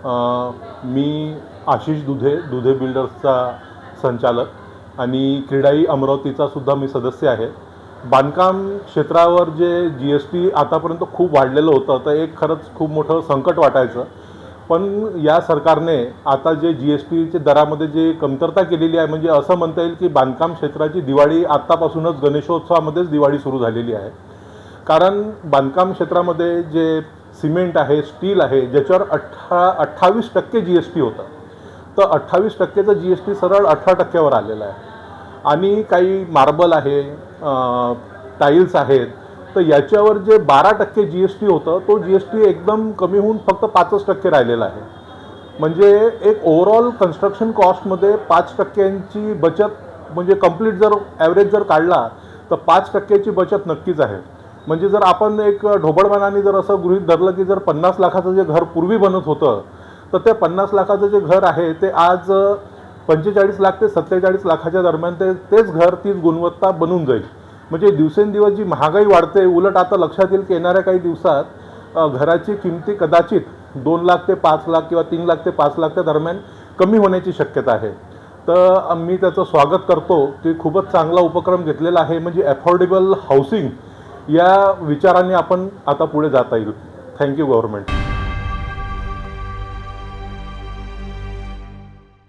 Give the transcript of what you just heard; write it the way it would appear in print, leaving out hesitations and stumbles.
मी आशिष दुधे बिल्डर्सचा संचालक आणि क्रीडाई अमरावतीचा सुद्धा मी सदस्य आहे। बांधकाम क्षेत्रावर जे GST आतापर्यंत खूप वाढलेलं होतं, तर एक खरंच खूप मोठं संकट वाटायचं। पण या सरकारने आता जे GSTच्या दरामध्ये जे कमतरता केलेली आहे, म्हणजे असं म्हणता येईल की बांधकाम क्षेत्राची दिवाळी आत्तापासूनच गणेशोत्सवामध्येच दिवाळी सुरू झालेली आहे। कारण बांधकाम क्षेत्रामध्ये जे सिमेंट आहे, स्टील आहे, ज्याच्यावर 28% GST होतं, तर 28%चा GST सरळ 18%वर आलेला आहे। आणि काही मार्बल आहे, टाईल्स आहेत, तर याच्यावर जे 12% GST होतं, तो GST एकदम कमी होऊन फक्त 5% राहिलेला आहे। म्हणजे एक ओव्हरऑल कन्स्ट्रक्शन कॉस्टमध्ये 5%ची बचत, म्हणजे कंप्लीट जर ॲव्हरेज जर काढला तर 5%ची बचत नक्कीच आहे। म्हणजे जर आपण एक ढोबळमानाने जर असं गृहीत धरलं की जर 50 लाखाचं जे घर पूर्वी बनत होतं, तर ते 50 लाखाचं जे घर आहे ते आज 45 लाख ते 47 लाखाच्या दरम्यान तेच घर, तीच गुणवत्ता बनून जाईल। म्हणजे दिवसेंदिवस जी महागाई वाढते, उलट आता लक्षात येईल की येणाऱ्या काही दिवसात घराची किमती कदाचित 2 लाख ते 5 लाख किंवा 3 लाख ते 5 लाखच्या दरम्यान कमी होण्याची शक्यता आहे। तर मी त्याचं स्वागत करतो की खूपच चांगला उपक्रम घेतलेला आहे। म्हणजे अफोर्डेबल हाऊसिंग या विचाराने आपण आता पुढे जाता येईल। Thank you government.